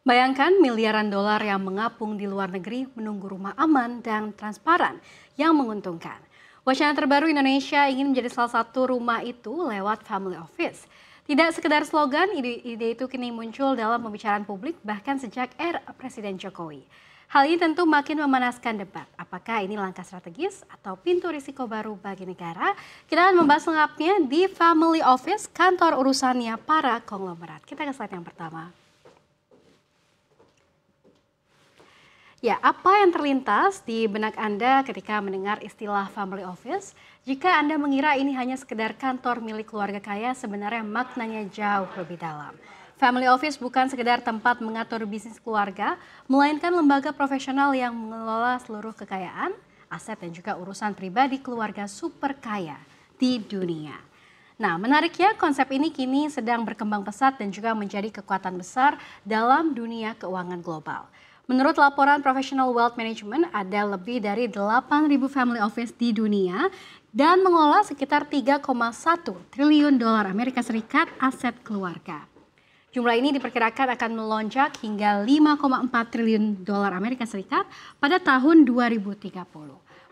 Bayangkan miliaran dolar yang mengapung di luar negeri menunggu rumah aman dan transparan yang menguntungkan. Wacana terbaru Indonesia ingin menjadi salah satu rumah itu lewat family office. Tidak sekedar slogan, ide itu kini muncul dalam pembicaraan publik bahkan sejak era Presiden Jokowi. Hal ini tentu makin memanaskan debat. Apakah ini langkah strategis atau pintu risiko baru bagi negara? Kita akan membahas lengkapnya di Family Office, kantor urusannya para konglomerat. Kita ke slide yang pertama. Ya, apa yang terlintas di benak Anda ketika mendengar istilah family office? Jika Anda mengira ini hanya sekedar kantor milik keluarga kaya, sebenarnya maknanya jauh lebih dalam. Family office bukan sekedar tempat mengatur bisnis keluarga, melainkan lembaga profesional yang mengelola seluruh kekayaan, aset dan juga urusan pribadi keluarga super kaya di dunia. Nah, menariknya konsep ini kini sedang berkembang pesat dan juga menjadi kekuatan besar dalam dunia keuangan global. Menurut laporan Professional Wealth Management, ada lebih dari 8.000 family office di dunia dan mengelola sekitar 3,1 triliun dolar Amerika Serikat aset keluarga. Jumlah ini diperkirakan akan melonjak hingga 5,4 triliun dolar Amerika Serikat pada tahun 2030,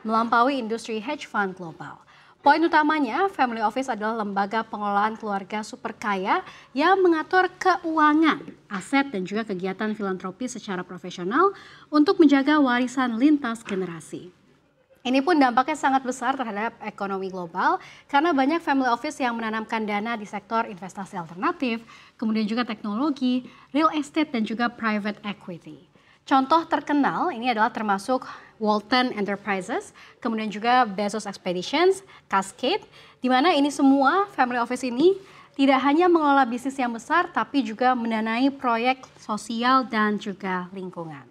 melampaui industri hedge fund global. Poin utamanya, family office adalah lembaga pengelolaan keluarga super kaya yang mengatur keuangan, aset dan juga kegiatan filantropi secara profesional untuk menjaga warisan lintas generasi. Ini pun dampaknya sangat besar terhadap ekonomi global karena banyak family office yang menanamkan dana di sektor investasi alternatif, kemudian juga teknologi, real estate dan juga private equity. Contoh terkenal ini adalah termasuk Walton Enterprises, kemudian juga Bezos Expeditions, Cascade, di mana ini semua family office ini tidak hanya mengelola bisnis yang besar, tapi juga mendanai proyek sosial dan juga lingkungan.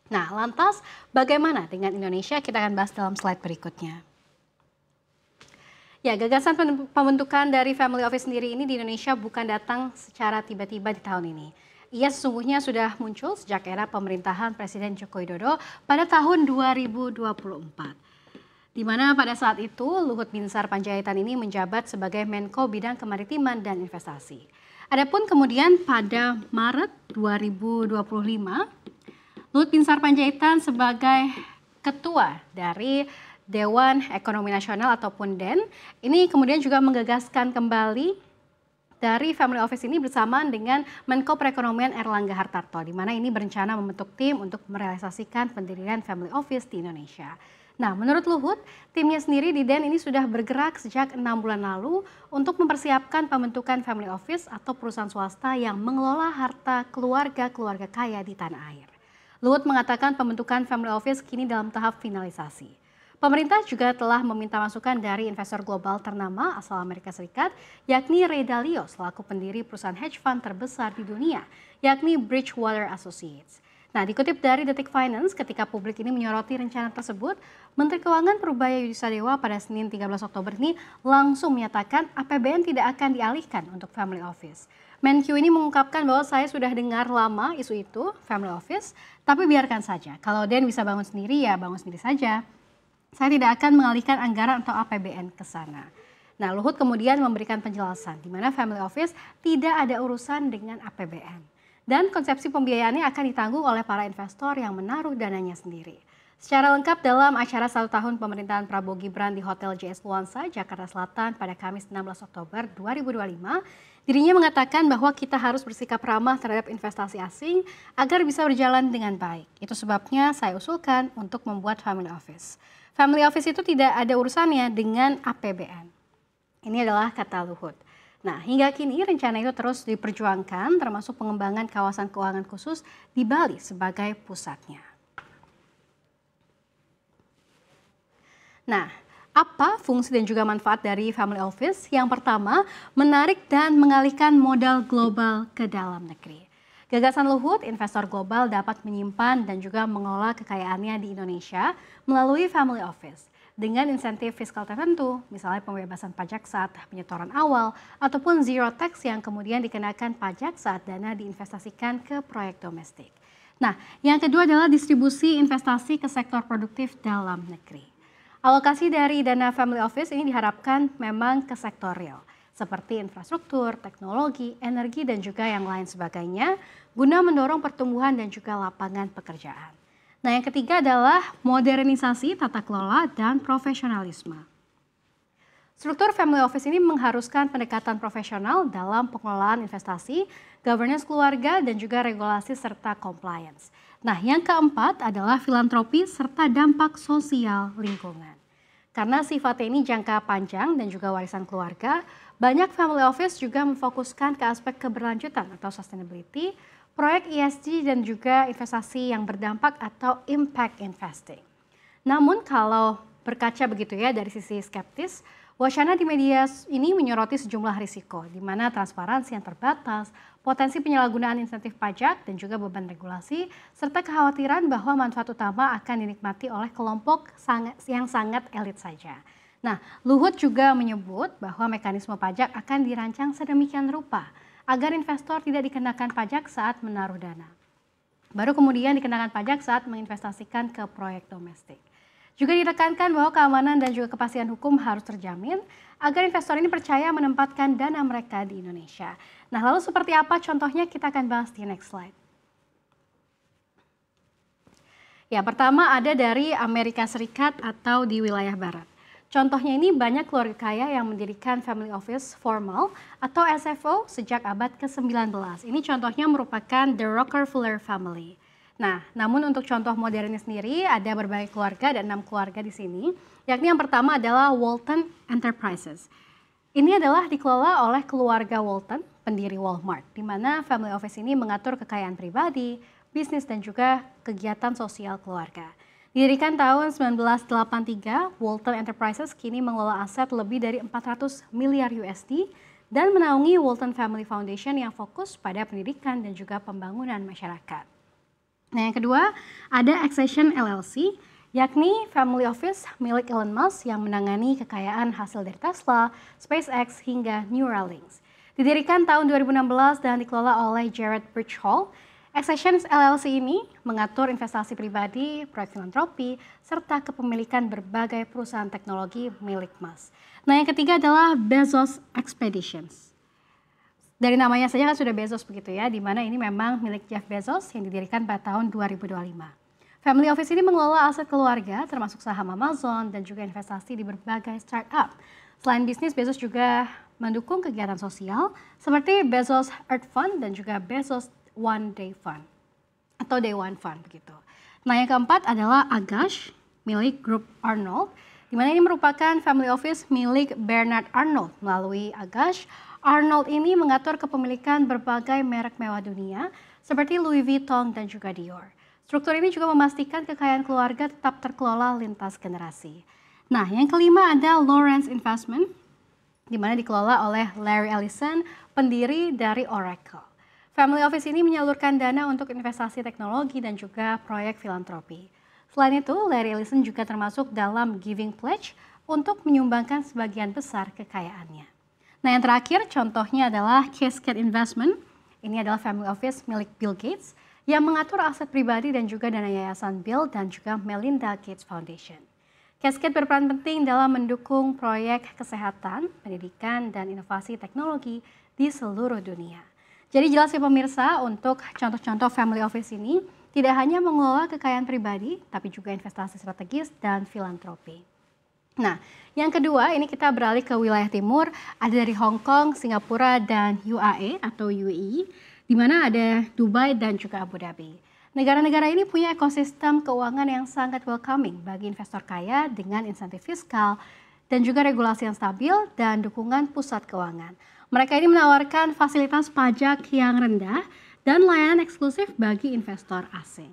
Nah, lantas bagaimana dengan Indonesia? Kita akan bahas dalam slide berikutnya. Ya, gagasan pembentukan dari family office sendiri ini di Indonesia bukan datang secara tiba-tiba di tahun ini. Ia sesungguhnya sudah muncul sejak era pemerintahan Presiden Joko Widodo pada tahun 2024. Di mana pada saat itu Luhut Binsar Panjaitan ini menjabat sebagai Menko Bidang Kemaritiman dan Investasi. Adapun kemudian pada Maret 2025, Luhut Binsar Panjaitan sebagai ketua dari Dewan Ekonomi Nasional ataupun DEN, ini kemudian juga menggagaskan kembali dari family office ini bersamaan dengan Menko Perekonomian Erlangga Hartarto, di mana ini berencana membentuk tim untuk merealisasikan pendirian family office di Indonesia. Nah, menurut Luhut, timnya sendiri di DEN ini sudah bergerak sejak 6 bulan lalu untuk mempersiapkan pembentukan family office atau perusahaan swasta yang mengelola harta keluarga-keluarga kaya di tanah air. Luhut mengatakan pembentukan family office kini dalam tahap finalisasi. Pemerintah juga telah meminta masukan dari investor global ternama asal Amerika Serikat, yakni Ray Dalio selaku pendiri perusahaan hedge fund terbesar di dunia, yakni Bridgewater Associates. Nah, dikutip dari Detik Finance, ketika publik ini menyoroti rencana tersebut, Menteri Keuangan Purbaya Yudisadewa pada Senin 13 Oktober ini langsung menyatakan APBN tidak akan dialihkan untuk family office. Menq ini mengungkapkan bahwa saya sudah dengar lama isu itu, family office, tapi biarkan saja. Kalau DEN bisa bangun sendiri, ya bangun sendiri saja. Saya tidak akan mengalihkan anggaran atau APBN ke sana. Nah, Luhut kemudian memberikan penjelasan di mana family office tidak ada urusan dengan APBN. Dan konsepsi pembiayaannya akan ditanggung oleh para investor yang menaruh dananya sendiri. Secara lengkap dalam acara 1 tahun pemerintahan Prabowo Gibran di Hotel JS Nuansa, Jakarta Selatan pada Kamis 16 Oktober 2025, dirinya mengatakan bahwa kita harus bersikap ramah terhadap investasi asing agar bisa berjalan dengan baik. Itu sebabnya saya usulkan untuk membuat family office. Family office itu tidak ada urusannya dengan APBN. Ini adalah kata Luhut. Nah, hingga kini rencana itu terus diperjuangkan termasuk pengembangan kawasan keuangan khusus di Bali sebagai pusatnya. Nah, apa fungsi dan juga manfaat dari family office? Yang pertama, menarik dan mengalihkan modal global ke dalam negeri. Gagasan Luhut, investor global dapat menyimpan dan juga mengelola kekayaannya di Indonesia melalui family office dengan insentif fiskal tertentu, misalnya pembebasan pajak saat penyetoran awal ataupun zero tax yang kemudian dikenakan pajak saat dana diinvestasikan ke proyek domestik. Nah, yang kedua adalah distribusi investasi ke sektor produktif dalam negeri. Alokasi dari dana family office ini diharapkan memang ke sektor real. seperti infrastruktur, teknologi, energi, dan juga yang lain sebagainya, guna mendorong pertumbuhan dan juga lapangan pekerjaan. Nah, yang ketiga adalah modernisasi tata kelola dan profesionalisme. Struktur family office ini mengharuskan pendekatan profesional dalam pengelolaan investasi, governance keluarga, dan juga regulasi serta compliance. Nah, yang keempat adalah filantropi serta dampak sosial lingkungan. Karena sifatnya ini jangka panjang dan juga warisan keluarga, banyak family office juga memfokuskan ke aspek keberlanjutan atau sustainability, proyek ESG, dan juga investasi yang berdampak atau impact investing. Namun kalau berkaca begitu ya dari sisi skeptis, wacana di media ini menyoroti sejumlah risiko, di mana transparansi yang terbatas, potensi penyalahgunaan insentif pajak, dan juga beban regulasi, serta kekhawatiran bahwa manfaat utama akan dinikmati oleh kelompok yang sangat elit saja. Nah, Luhut juga menyebut bahwa mekanisme pajak akan dirancang sedemikian rupa agar investor tidak dikenakan pajak saat menaruh dana. Baru kemudian dikenakan pajak saat menginvestasikan ke proyek domestik. Juga ditekankan bahwa keamanan dan juga kepastian hukum harus terjamin agar investor ini percaya menempatkan dana mereka di Indonesia. Nah, lalu seperti apa contohnya kita akan bahas di next slide. Ya, pertama ada dari Amerika Serikat atau di wilayah barat. Contohnya ini banyak keluarga kaya yang mendirikan family office formal atau SFO sejak abad ke-19. Ini contohnya merupakan The Rockefeller Family. Nah, namun untuk contoh modernnya sendiri ada berbagai keluarga dan 6 keluarga di sini, yakni yang pertama adalah Walton Enterprises. Ini adalah dikelola oleh keluarga Walton, pendiri Walmart, di mana family office ini mengatur kekayaan pribadi, bisnis, dan juga kegiatan sosial keluarga. Didirikan tahun 1983, Walton Enterprises kini mengelola aset lebih dari 400 miliar USD dan menaungi Walton Family Foundation yang fokus pada pendidikan dan juga pembangunan masyarakat. Nah, yang kedua ada Accession LLC, yakni family office milik Elon Musk yang menangani kekayaan hasil dari Tesla, SpaceX, hingga Neuralink. Didirikan tahun 2016 dan dikelola oleh Jared Birchall. Accession LLC ini mengatur investasi pribadi, proyek filantropi, serta kepemilikan berbagai perusahaan teknologi milik Musk. Nah, yang ketiga adalah Bezos Expeditions. Dari namanya saja kan sudah Bezos begitu ya, di mana ini memang milik Jeff Bezos yang didirikan pada tahun 2025. Family office ini mengelola aset keluarga termasuk saham Amazon dan juga investasi di berbagai startup. Selain bisnis, Bezos juga mendukung kegiatan sosial seperti Bezos Earth Fund dan juga Bezos One Day Fund atau Day One Fund begitu. Nah, yang keempat adalah Agash milik grup Arnold, di mana ini merupakan family office milik Bernard Arnold. Melalui Agash, Arnold ini mengatur kepemilikan berbagai merek mewah dunia seperti Louis Vuitton dan juga Dior. Struktur ini juga memastikan kekayaan keluarga tetap terkelola lintas generasi. Nah, yang kelima ada Lawrence Investment, di mana dikelola oleh Larry Ellison, pendiri dari Oracle. Family office ini menyalurkan dana untuk investasi teknologi dan juga proyek filantropi. Selain itu, Larry Ellison juga termasuk dalam Giving Pledge untuk menyumbangkan sebagian besar kekayaannya. Nah, yang terakhir contohnya adalah Cascade Investment. Ini adalah family office milik Bill Gates yang mengatur aset pribadi dan juga dana yayasan Bill dan juga Melinda Gates Foundation. Cascade berperan penting dalam mendukung proyek kesehatan, pendidikan, dan inovasi teknologi di seluruh dunia. Jadi jelas ya pemirsa, untuk contoh-contoh family office ini tidak hanya mengelola kekayaan pribadi, tapi juga investasi strategis dan filantropi. Nah, yang kedua ini kita beralih ke wilayah timur, ada dari Hong Kong, Singapura, dan UAE atau UAE, di mana ada Dubai dan juga Abu Dhabi. Negara-negara ini punya ekosistem keuangan yang sangat welcoming bagi investor kaya dengan insentif fiskal dan juga regulasi yang stabil dan dukungan pusat keuangan. Mereka ini menawarkan fasilitas pajak yang rendah dan layanan eksklusif bagi investor asing.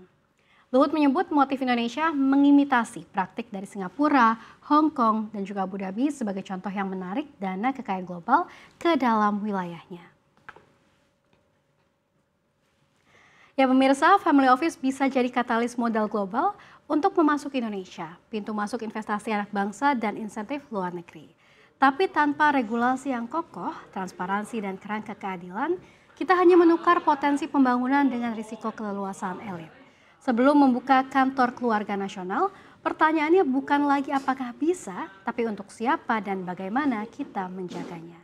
Luhut menyebut motif Indonesia mengimitasi praktik dari Singapura, Hong Kong, dan juga Abu Dhabi sebagai contoh yang menarik dana kekayaan global ke dalam wilayahnya. Ya pemirsa, family office bisa jadi katalis modal global untuk memasuki Indonesia, pintu masuk investasi anak bangsa dan insentif luar negeri. Tapi tanpa regulasi yang kokoh, transparansi, dan kerangka keadilan, kita hanya menukar potensi pembangunan dengan risiko keleluasaan elit. Sebelum membuka kantor keluarga nasional, pertanyaannya bukan lagi apakah bisa, tapi untuk siapa dan bagaimana kita menjaganya.